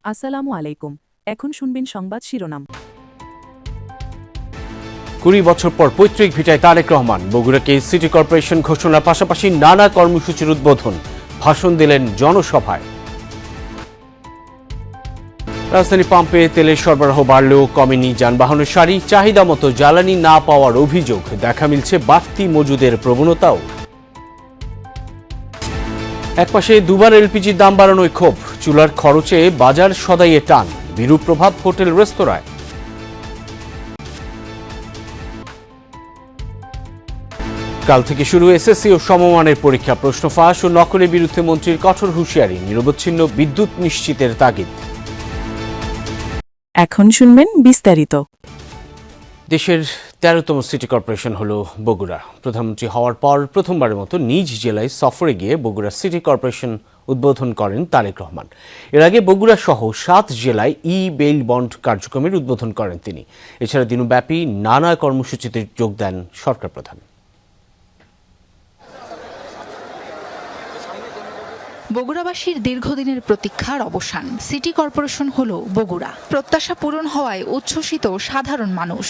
আসসালামু আলাইকুম। এখন শুনবেন সংবাদ শিরোনাম। 20 বছর পর পৈতৃক ভিটায় তারেক রহমান। বগুড়াকে সিটি কর্পোরেশন ঘোষণার পাশাপাশি নানা কর্মসূচির উদ্বোধন, ভাষণ দিলেন জনসভায়। রাজধানী পাম্পে তেলের সরবরাহ বাড়লেও কমেনি যানবাহনের সারি। চাহিদা মতো জ্বালানি না পাওয়ার অভিযোগ, দেখা মিলছে বাড়তি মজুদের প্রবণতাও। একপাশে দুবার এলপিজির দাম বাড়ানোয় ক্ষোভ, চুলার খরচে বাজার সদাইয়ে টান, বিরূপ প্রভাব হোটেল রেস্তোরাঁয়। কাল থেকে শুরু এসএসসি ও সমমানের পরীক্ষা, প্রশ্ন ফাঁস ও নকলের বিরুদ্ধে মন্ত্রীর কঠোর হুঁশিয়ারি, নিরবচ্ছিন্ন বিদ্যুৎ নিশ্চিতের তাগিদ। এখন শুনবেন বিস্তারিত। দেশের 13তম সিটি কর্পোরেশন হল বগুড়া। প্রধানমন্ত্রী হওয়ার পর প্রথমবারের মতো নিজ জেলায় সফরে গিয়ে বগুড়া সিটি কর্পোরেশন উদ্বোধন করেন তারেক রহমান। এর আগে বগুড়া সহ 7 জেলায় বেইল বন্ড কার্যক্রমের উদ্বোধন করেন তিনি। এছাড়া দিনব্যাপী নানা কর্মসূচিতে যোগ দেন সরকার প্রধান। বগুড়াবাসীর দীর্ঘদিনের প্রতীক্ষার অবসান, সিটি কর্পোরেশন হলো বগুড়া। প্রত্যাশা পূরণ হওয়ায় উচ্ছ্বসিত সাধারণ মানুষ।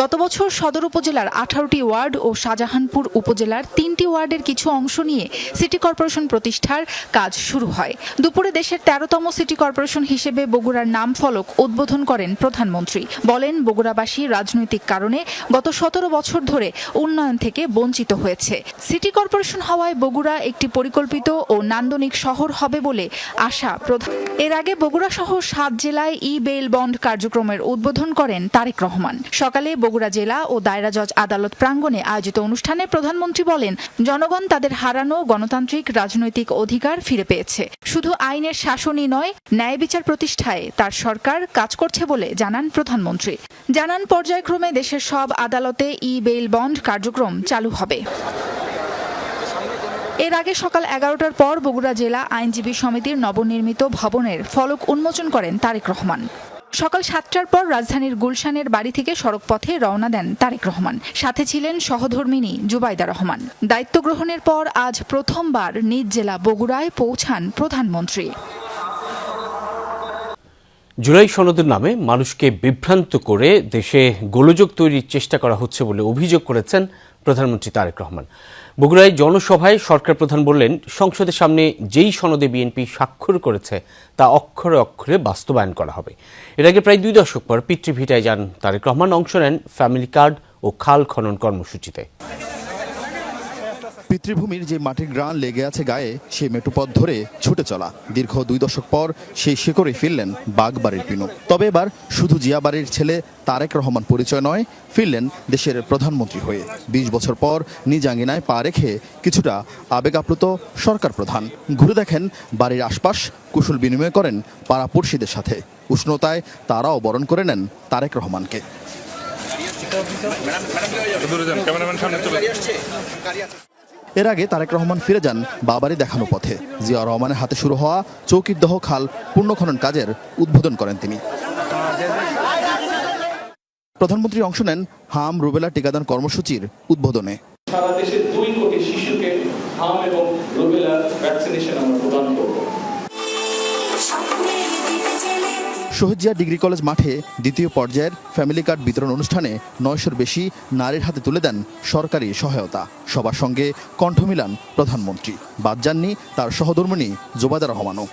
গত বছর সদর উপজেলার 18টি ওয়ার্ড ও শাহজাহানপুর উপজেলার 3টি ওয়ার্ডের কিছু অংশ নিয়ে সিটি কর্পোরেশন প্রতিষ্ঠার কাজ শুরু হয়। দুপুরে দেশের 13তম সিটি কর্পোরেশন হিসেবে বগুড়ার নাম ফলক উদ্বোধন করেন প্রধানমন্ত্রী। বলেন, বগুড়াবাসী রাজনৈতিক কারণে গত 17 বছর ধরে উন্নয়ন থেকে বঞ্চিত হয়েছে। সিটি কর্পোরেশন হওয়ায় বগুড়া একটি পরিকল্পিত ও নান্দনিক শহর হবে বলে আশা প্রধান। এর আগে বগুড়া সহ 7 জেলায় বেইল বন্ড কার্যক্রমের উদ্বোধন করেন তারেক রহমান। সকালে বগুড়া জেলা ও দায়রা জজ আদালত প্রাঙ্গণে আয়োজিত অনুষ্ঠানে প্রধানমন্ত্রী বলেন, জনগণ তাদের হারানো গণতান্ত্রিক রাজনৈতিক অধিকার ফিরে পেয়েছে। শুধু আইনের শাসনই নয়, ন্যায় বিচার প্রতিষ্ঠায় তার সরকার কাজ করছে বলে জানান প্রধানমন্ত্রী। জানান, পর্যায়ক্রমে দেশের সব আদালতে বেইল বন্ড কার্যক্রম চালু হবে। এর আগে সকাল 11টার পর বগুড়া জেলা আইনজীবী সমিতির নবনির্মিত ভবনের ফলক উন্মোচন করেন তারেক রহমান। সকাল 7টার পর রাজধানীর গুলশানের বাড়ি থেকে সড়কপথে রওনা দেন তারেক রহমান। সাথে ছিলেন সহধর্মিণী জুবাইদা রহমান। দায়িত্ব গ্রহণের পর আজ প্রথমবার নিজ জেলা বগুড়ায় পৌঁছান প্রধানমন্ত্রী। জুলাই সনদের নামে মানুষকে বিভ্রান্ত করে দেশে গোলযোগ তৈরির চেষ্টা করা হচ্ছে বলে অভিযোগ করেছেন প্রধানমন্ত্রী তারেক রহমান। বগুড়ায় জনসভায় সরকার প্রধান বললেন, সংসদের সামনে যেই সনদে বিএনপি স্বাক্ষর করেছে তা অক্ষরে অক্ষরে বাস্তবায়ন করা হবে। এর আগে প্রায় 2 দশক পর পিতৃভিটায় যান তারেক রহমান, অংশ নেন ফ্যামিলি কার্ড ও খাল খনন কর্মসূচিতে। পিতৃভূমির যে মাটির গ্রান লেগে আছে গায়ে, সেই মেটুপথ ধরে ছুটে চলা। দীর্ঘ 2 দশক পর সেই শিকড়ে ফিরলেন বাগবাড়ির পিনু। তবে এবার শুধু জিয়াবাড়ির ছেলে তারেক রহমান পরিচয় নয়, ফিরলেন দেশের প্রধানমন্ত্রী হয়ে। 20 বছর পর নিজ আঙ্গিনায় পা রেখে কিছুটা আবেগ আপ্লুত সরকার প্রধান। ঘুরে দেখেন বাড়ির আশপাশ, কুশল বিনিময় করেন পাড়াপড়শিদের সাথে। উষ্ণতায় তারাও বরণ করে নেন তারেক রহমানকে। এর আগে তারেক রহমান ফিরে যান বাবারই দেখানো পথে। জিয়া রহমানের হাতে শুরু হওয়া চৌকিরদহ খাল পুনঃখনন কাজের উদ্বোধন করেন তিনি। প্রধানমন্ত্রী অংশ নেন হাম রুবেলা টিকাদান কর্মসূচির উদ্বোধনে। সারা দেশে 2 কোটি শিশুকে হাম এবং রুবেলা ভ্যাকসিনেশন আমরা প্রদান করব। শহীদ জিয়া ডিগ্রি কলেজ মাঠে দ্বিতীয় পর্যায়ের ফ্যামিলি কার্ড বিতরণ অনুষ্ঠানে 900-র বেশি নারীর হাতে তুলে দেন সরকারি সহায়তা। সবার সঙ্গে কণ্ঠ মিলান প্রধানমন্ত্রী। বাদ যাননি তার সহধর্মিণী জুবাইদা রহমানও।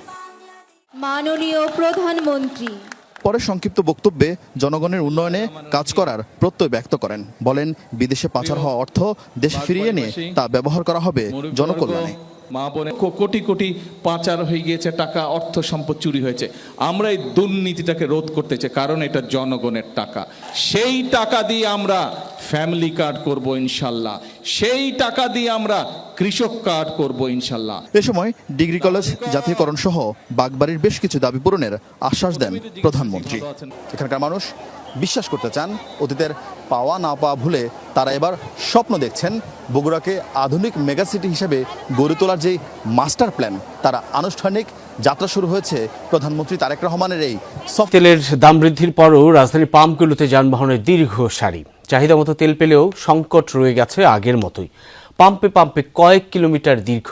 মাননীয় প্রধানমন্ত্রী পরে সংক্ষিপ্ত বক্তব্যে জনগণের উন্নয়নে কাজ করার প্রত্যয় ব্যক্ত করেন। বলেন, বিদেশে পাচার হওয়া অর্থ দেশে ফিরিয়ে এনে তা ব্যবহার করা হবে জনকল্যাণে। মা বোনে কোটি কোটি পাচার হয়ে গিয়েছে, টাকা অর্থ সম্পদ চুরি হয়েছে। আমরা এই দুর্নীতিটাকে রোধ করতে চাই, কারণ এটা জনগণের টাকা। সেই টাকা দিয়ে আমরা ফ্যামিলি কার্ড করব ইনশাল্লাহ, সেই টাকা দিয়ে আমরা কৃষক কার্ড করব ইনশাল্লাহ। এ সময় ডিগ্রি কলেজ জাতীয়করণ সহ বাগবাড়ির বেশ কিছু দাবি পূরণের আশ্বাস দেন প্রধানমন্ত্রী। এখানকার মানুষ বিশ্বাস করতে চান, অতীতের পাওয়া না পাওয়া ভুলে তারা এবার স্বপ্ন দেখছেন বগুড়াকে আধুনিক মেগাসিটি হিসেবে গড়ে তোলার যে মাস্টার প্ল্যান, তারা আনুষ্ঠানিক যাত্রা শুরু হয়েছে প্রধানমন্ত্রী তারেক রহমানের এই তেলের দাম বৃদ্ধির পরও রাজধানীর পাম্পগুলোতে যানবাহনের দীর্ঘ সারি। চাহিদা মতো তেল পেলেও সংকট রয়ে গেছে আগের মতোই। পাম্পে পাম্পে কয়েক কিলোমিটার দীর্ঘ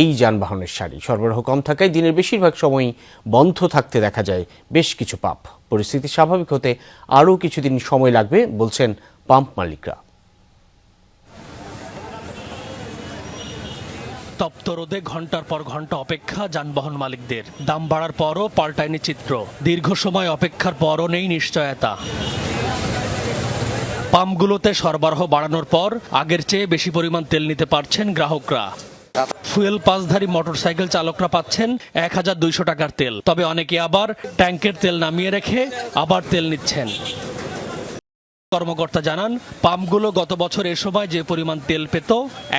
এই যানবাহনের সারি। সরবরাহ কম থাকায় দিনের বেশিরভাগ সময়ই বন্ধ থাকতে দেখা যায় বেশ কিছু পাম্প। পরিস্থিতি স্বাভাবিক হতে আরও কিছুদিন সময় লাগবে বলছেন পাম্প মালিকরা। তপ্ত রোদে ঘন্টার পর ঘন্টা অপেক্ষা যানবাহন মালিকদের। দাম বাড়ার পরও পাল্টায়নি চিত্র। দীর্ঘ সময় অপেক্ষার পরও নেই নিশ্চয়তা। পাম্পগুলোতে সরবরাহ বাড়ানোর পর আগের চেয়ে বেশি পরিমাণ তেল নিতে পারছেন গ্রাহকরা। ফুয়েল পাসধারী মোটরসাইকেল চালকরা পাচ্ছেন 1200 টাকার তেল। তবে অনেকে আবার ট্যাঙ্কের তেল নামিয়ে রেখে আবার তেল নিচ্ছেন। কর্মকর্তা জানান, পাম্পগুলো গত বছর এ সময় যে পরিমাণ তেল পেত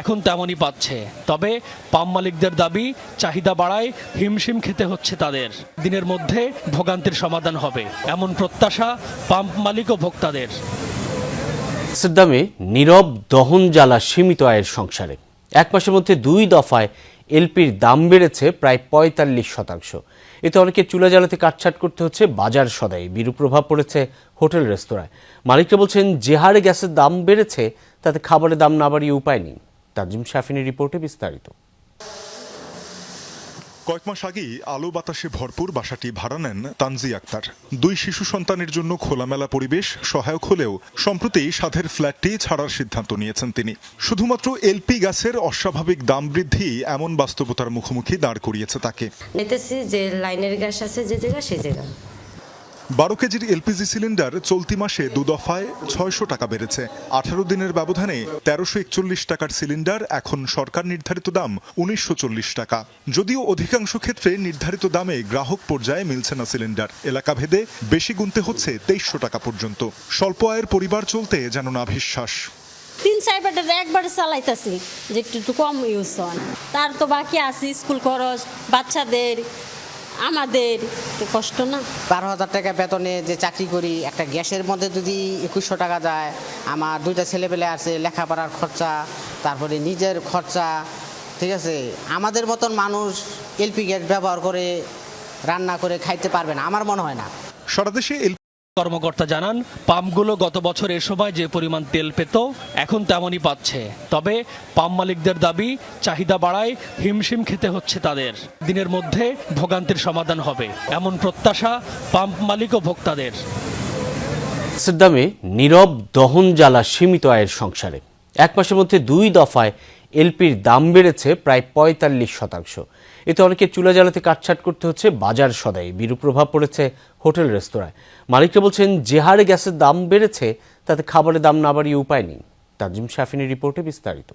এখন তেমনই পাচ্ছে। তবে পাম্প মালিকদের দাবি, চাহিদা বাড়ায় হিমশিম খেতে হচ্ছে তাদের। দিনের মধ্যে ভোগান্তির সমাধান হবে এমন প্রত্যাশা পাম্প মালিক ও ভোক্তাদের। গ্যাসের দামে নীরব দহন জ্বালা সীমিত আয়ের সংসারে। এক মাসের মধ্যে 2 দফায় এলপির দাম বেড়েছে প্রায় 45%। এতে অনেকে চুলা জ্বালাতে কাটছাট করতে হচ্ছে বাজার সদাই। বিরূপ প্রভাব পড়েছে হোটেল রেস্তোরাঁয়। মালিকরা বলছেন, যে হারে গ্যাসের দাম বেড়েছে তাতে খাবারের দাম না বাড়িয়ে উপায় নেই। তাজিম শাফিনের রিপোর্টে বিস্তারিত। কয়েক মাস আগেই আলো বাতাসে ভরপুর বাসাটি ভাড়া নেন তানজি আক্তার। 2 শিশু সন্তানের জন্য খোলামেলা পরিবেশ সহায়ক হলেও সম্প্রতি সাধের ফ্ল্যাটটি ছাড়ার সিদ্ধান্ত নিয়েছেন তিনি। শুধুমাত্র এলপি গ্যাসের অস্বাভাবিক দাম বৃদ্ধি এমন বাস্তবতার মুখোমুখি দাঁড় করিয়েছে তাকে। নিতেছি যে লাইনের গ্যাস আছে যে জায়গা সেই জায়গা। 12 কেজির এলপিজি সিলিন্ডার চলতি মাসে 2 দফায় 600 টাকা বেড়েছে। 18 দিনের ব্যবধানে 1341 টাকার সিলিন্ডার এখন সরকার নির্ধারিত দাম 1940 টাকা। যদিও অধিকাংশ ক্ষেত্রে নির্ধারিত দামে গ্রাহক পর্যায়ে মিলছে না সিলিন্ডার। এলাকা ভেদে বেশি গুনতে হচ্ছে 2300 টাকা পর্যন্ত। স্বল্প আয়ের পরিবার চলতে যেন না বিশ্বাস। 3-4 বারের একবারে চালাইতেছি যে একটু কম ইউজ হয়। তার তো বাকি আছে স্কুল খরচ, বাচ্চাদের, আমাদের কষ্ট না। 12,000 টাকা বেতনে যে চাকরি করি, একটা গ্যাসের মধ্যে যদি 2100 টাকা যায়, আমার 2টা ছেলেপেলে আছে, লেখাপড়ার খরচা, তারপরে নিজের খরচা, ঠিক আছে। আমাদের মতন মানুষ এলপি গ্যাস ব্যবহার করে রান্না করে খাইতে পারবে না, আমার মনে হয় না। সারা দেশে কর্মকর্তা জানান, পাম্পগুলো গত বছর এ সময় যে পরিমাণ তেল পেত এখন তেমনই পাচ্ছে। তবে পাম্প মালিকদের দাবি, চাহিদা বাড়ায় হিমশিম খেতে হচ্ছে তাদের। দিনের মধ্যে ভোগান্তির সমাধান হবে এমন প্রত্যাশা পাম্প মালিক ও ভোক্তাদের। গ্যাসের দামে নীরব দহন জ্বালা সীমিত আয়ের সংসারে। এক মাসের মধ্যে 2 দফায় এলপির দাম বেড়েছে প্রায় 45%। এতে অনেকে চুলা জ্বালাতে কাটছাট করতে হচ্ছে বাজার সদাই। বিরূপ প্রভাব পড়েছে হোটেল রেস্তোরাঁয়। মালিকরা বলছেন, যে হারে গ্যাসের দাম বেড়েছে তাতে খাবারের দাম না বাড়িয়ে উপায় নেই। তাজিম শাফিনের রিপোর্টে বিস্তারিত।